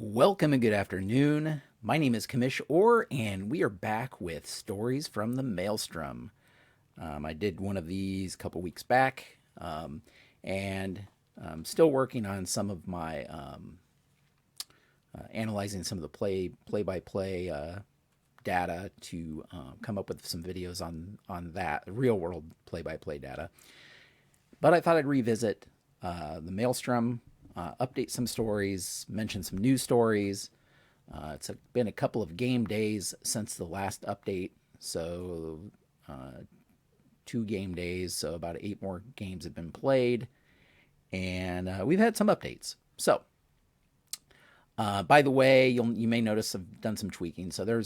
Welcome and good afternoon. My name is Kamish Orr, and we are back with stories from the Maelstrom. I did one of these a couple weeks back, and I'm still working on some of my analyzing some of the play-by-play data to come up with some videos on that real world play-by-play data. But I thought I'd revisit the Maelstrom, update some stories, mention some news stories. Been a couple of game days since the last update, so 2 game days, so about 8 more games have been played, and we've had some updates. So, by the way, you may notice I've done some tweaking. So there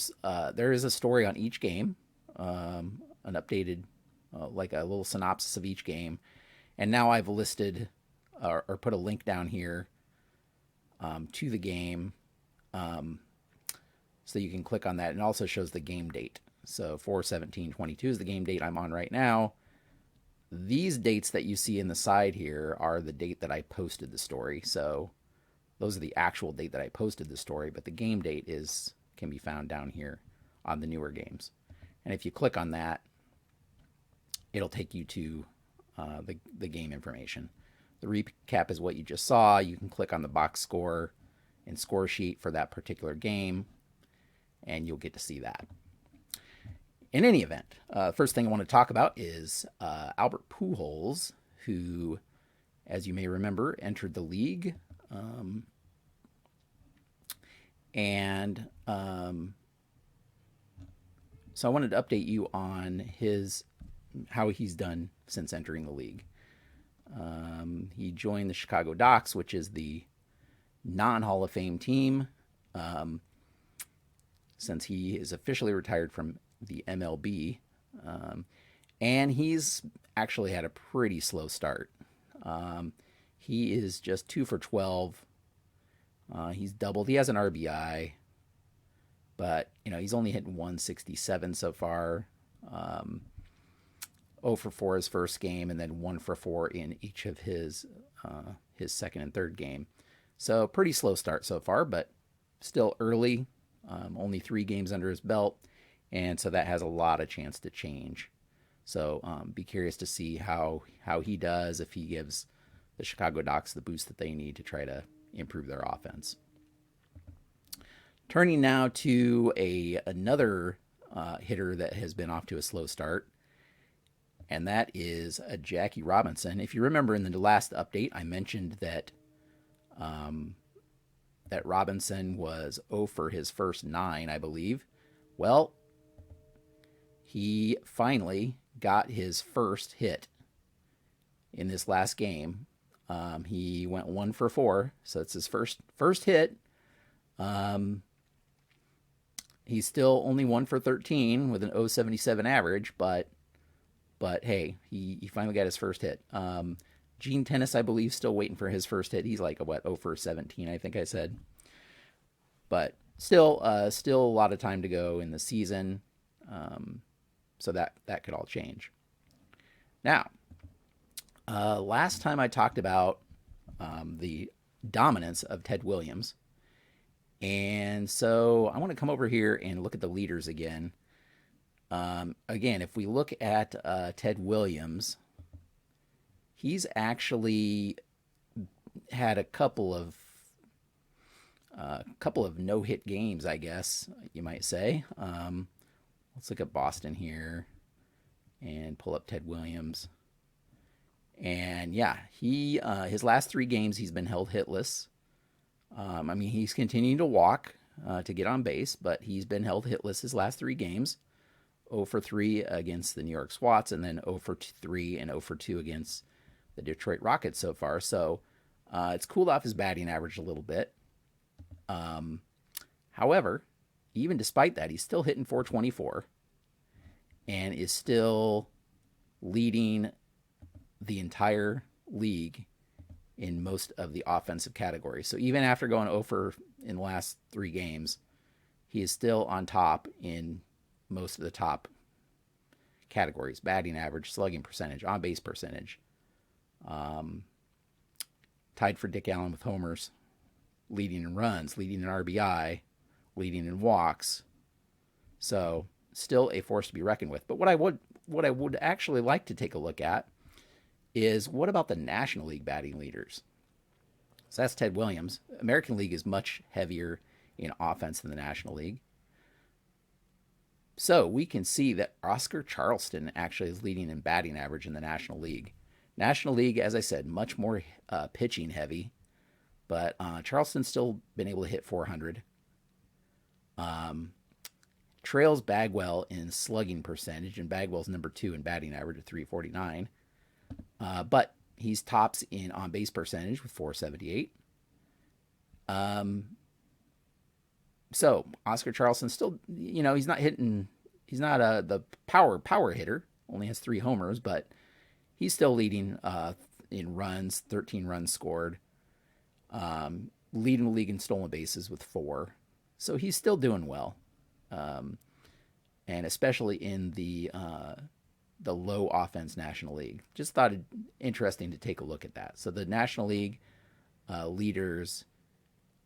is a story on each game, an updated like a little synopsis of each game, and now I've listed or put a link down here to the game, so you can click on that, and it also shows the game date. So 4/17/22 is the game date I'm on right now. These dates that you see in the side here are the date that I posted the story. So those are the actual date that I posted the story, but the game date can be found down here on the newer games. And if you click on that, it'll take you to the game information. The recap is what you just saw. You can click on the box score and score sheet for that particular game, and you'll get to see that. In any event, first thing I want to talk about is Albert Pujols, who, as you may remember, entered the league. So I wanted to update you on how he's done since entering the league. He joined the Chicago Docks, which is the non-Hall of Fame team, since he is officially retired from the MLB. And he's actually had a pretty slow start. He is just 2 for 12. He's doubled. He has an RBI, but he's only hit 167 so far. 0 for 4 his first game, and then 1 for 4 in each of his second and third game. So pretty slow start so far, but still early. Only 3 games under his belt, and so that has a lot of chance to change. So be curious to see how he does, if he gives the Chicago Docks the boost that they need to try to improve their offense. Turning now to another hitter that has been off to a slow start, and that is Jackie Robinson. If you remember in the last update, I mentioned that Robinson was 0 for his first 9, I believe. Well, he finally got his first hit in this last game. He went 1 for 4, so it's his first hit. He's still only 1 for 13 with an 0.77 average, but hey, he finally got his first hit. Gene Tennis, I believe, still waiting for his first hit. He's like 0 for 17, I think I said. But still a lot of time to go in the season, so that could all change. Now, last time I talked about the dominance of Ted Williams, and so I want to come over here and look at the leaders again. Again, if we look at Ted Williams, he's actually had a couple of no-hit games, I guess you might say. Let's look at Boston here and pull up Ted Williams. And yeah, his last 3 games he's been held hitless. He's continuing to walk to get on base, but he's been held hitless his last 3 games. 0 for 3 against the New York Swats, and then 0 for 3 and 0 for 2 against the Detroit Rockets so far. So it's cooled off his batting average a little bit. However, even despite that, he's still hitting 424 and is still leading the entire league in most of the offensive categories. So even after going 0 for in the last 3 games, he is still on top in most of the top categories: batting average, slugging percentage, on base percentage. Tied for Dick Allen with homers, leading in runs, leading in RBI, leading in walks. So still a force to be reckoned with. But what I would actually like to take a look at is, what about the National League batting leaders? So that's Ted Williams. American League is much heavier in offense than the National League. So we can see that Oscar Charleston actually is leading in batting average in the National League. National League, as I said, much more pitching heavy, but Charleston's still been able to hit 400. Trails Bagwell in slugging percentage, and Bagwell's number 2 in batting average at 349. But he's tops in on-base percentage with 478. So Oscar Charleston still, he's not the power hitter, only has 3 homers, but he's still leading in runs, 13 runs scored, leading the league in stolen bases with 4. So he's still doing well, and especially in the low offense National League. Just thought it interesting to take a look at that. So the National League leaders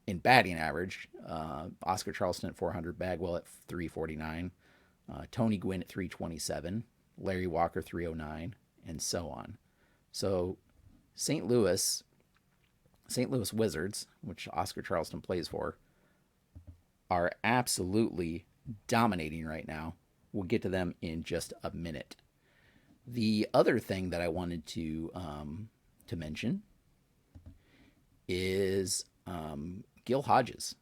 in batting average, Oscar Charleston at 400, Bagwell at 349, Tony Gwynn at 327, Larry Walker 309, and so on. So St. Louis Wizards, which Oscar Charleston plays for, are absolutely dominating right now. We'll get to them in just a minute. The other thing that I wanted to mention is Gil Hodges.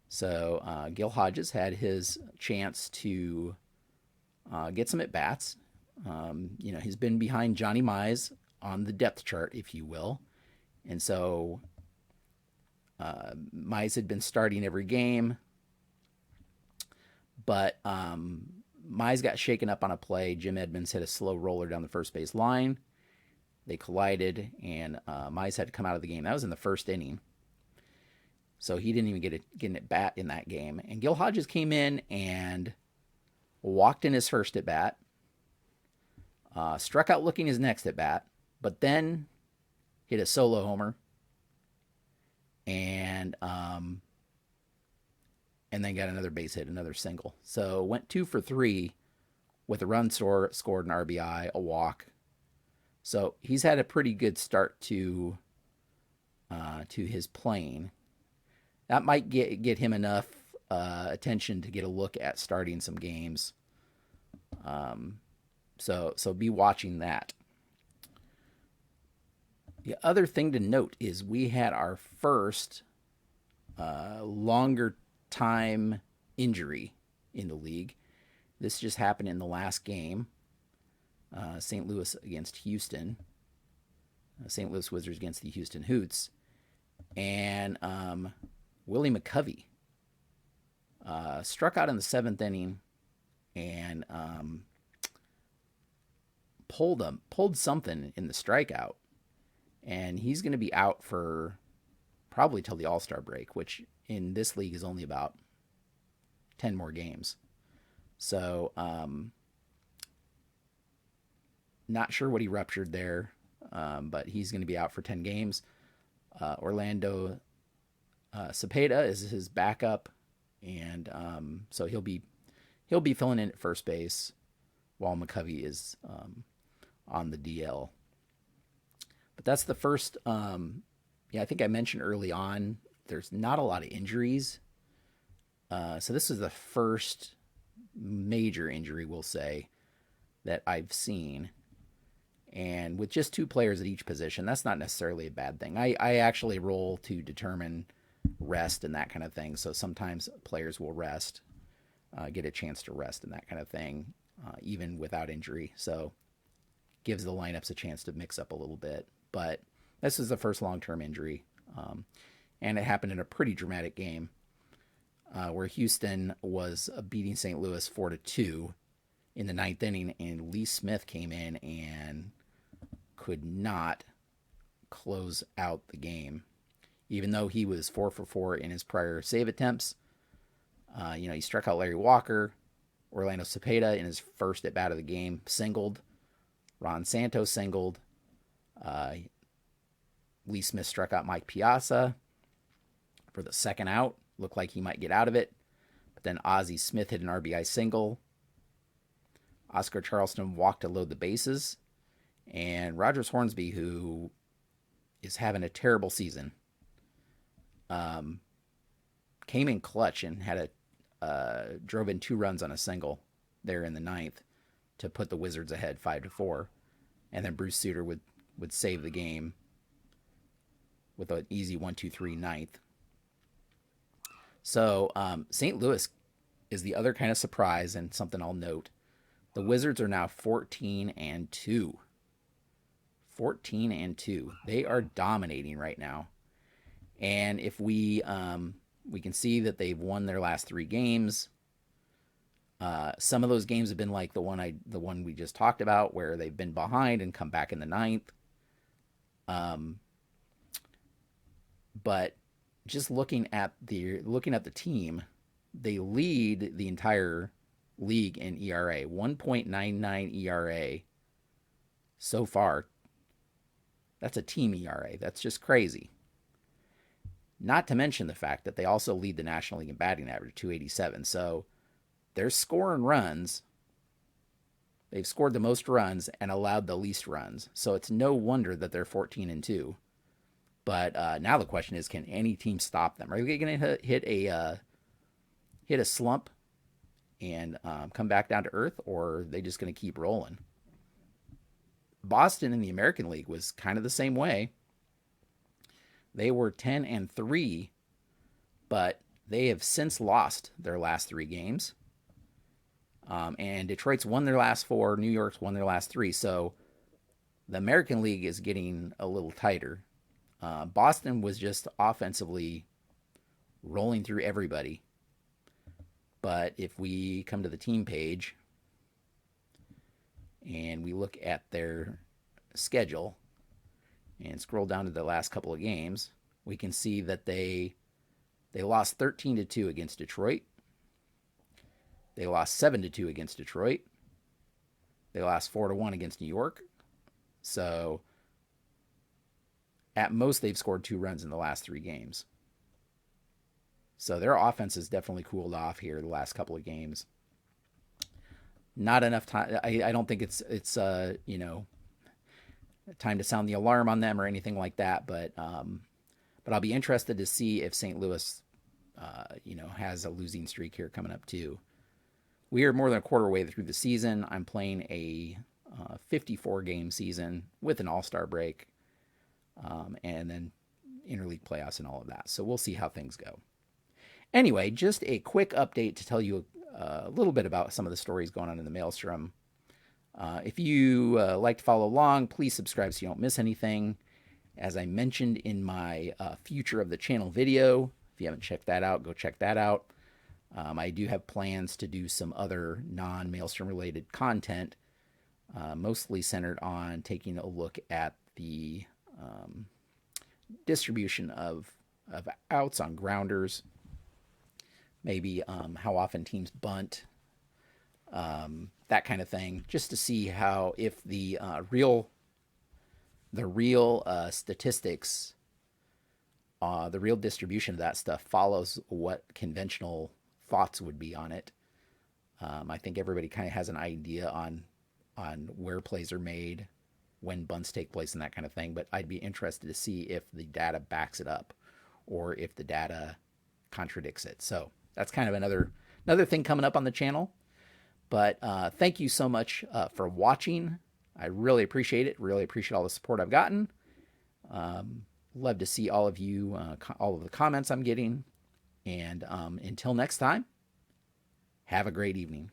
So Gil Hodges had his chance to get some at-bats. He's been behind Johnny Mize on the depth chart, if you will. And so Mize had been starting every game, but Mize got shaken up on a play. Jim Edmonds hit a slow roller down the first base line. They collided, and Mize had to come out of the game. That was in the first inning. So he didn't even get an at-bat in that game. And Gil Hodges came in and walked in his first at-bat, struck out looking his next at-bat, but then hit a solo homer, and then got another base hit, another single. So went 2 for 3 with a run scored, an RBI, a walk. So he's had a pretty good start to his playing. That might get him enough attention to get a look at starting some games. So be watching that. The other thing to note is we had our first longer time injury in the league. This just happened in the last game. St. Louis against Houston. St. Louis Wizards against the Houston Hoots. And Willie McCovey struck out in the 7th inning and pulled something in the strikeout. And he's going to be out for probably till the All-Star break, which in this league is only about 10 more games. So, not sure what he ruptured there, but he's going to be out for 10 games. Orlando Cepeda is his backup, and so he'll be filling in at first base while McCovey is on the DL. But that's the first. I think I mentioned early on there's not a lot of injuries, so this is the first major injury, we'll say, that I've seen. And with just 2 players at each position, that's not necessarily a bad thing. I actually roll to determine rest and that kind of thing. So sometimes players will rest, get a chance to rest and that kind of thing, even without injury. So gives the lineups a chance to mix up a little bit. But this is the first long-term injury. And it happened in a pretty dramatic game where Houston was beating St. Louis 4-2 in the 9th inning, and Lee Smith came in and could not close out the game, even though he was 4 for 4 in his prior save attempts. He struck out Larry Walker. Orlando Cepeda in his first at bat of the game singled. Ron Santos singled. Lee Smith struck out Mike Piazza. for the second out. Looked like he might get out of it. But then Ozzie Smith hit an RBI single. Oscar Charleston walked to load the bases. And Rogers Hornsby, who is having a terrible season, came in clutch and had drove in 2 runs on a single there in the 9th to put the Wizards ahead 5-4. And then Bruce Sutter would save the game with an easy 1-2-3 ninth. So St. Louis is the other kind of surprise, and something I'll note. The Wizards are now 14-2. 14-2. They are dominating right now. And if we can see that they've won their last 3 games. Some of those games have been like the one we just talked about, where they've been behind and come back in the 9th. But just looking at the team, they lead the entire league in ERA, 1.99 ERA so far. That's a team ERA. That's just crazy. Not to mention the fact that they also lead the National League in batting average, 287. So they're scoring runs. They've scored the most runs and allowed the least runs. So it's no wonder that they're 14-2. But now the question is, can any team stop them? Are they going to hit a slump and come back down to earth, or are they just going to keep rolling? Boston in the American League was kind of the same way. They were 10-3, but they have since lost their last 3 games. And Detroit's won their last 4. New York's won their last 3. So the American League is getting a little tighter. Boston was just offensively rolling through everybody. But if we come to the team page and we look at their schedule and scroll down to the last couple of games, we can see that they lost 13-2 against Detroit. They lost 7-2 against Detroit. They lost 4-1 against New York. So at most, they've scored 2 runs in the last 3 games. So their offense has definitely cooled off here the last couple of games. Not enough time. I don't think it's time to sound the alarm on them or anything like that. But I'll be interested to see if St. Louis, has a losing streak here coming up too. We are more than a quarter way through the season. I'm playing a 54-game season with an all-star break, and then interleague playoffs and all of that. So we'll see how things go. Anyway, just a quick update to tell you a little bit about some of the stories going on in the Maelstrom. If you like to follow along, please subscribe so you don't miss anything. As I mentioned in my future of the channel video, if you haven't checked that out, go check that out. I do have plans to do some other non-Maelstrom related content, mostly centered on taking a look at the distribution of outs on grounders, maybe how often teams bunt, that kind of thing, just to see how, if the real statistics, the real distribution of that stuff follows what conventional thoughts would be on it. I think everybody kind of has an idea on where plays are made, when bunts take place, and that kind of thing. But I'd be interested to see if the data backs it up or if the data contradicts it. So that's kind of another thing coming up on the channel. But thank you so much for watching. I really appreciate it. Really appreciate all the support I've gotten. Love to see all of you, all of the comments I'm getting. And until next time, have a great evening.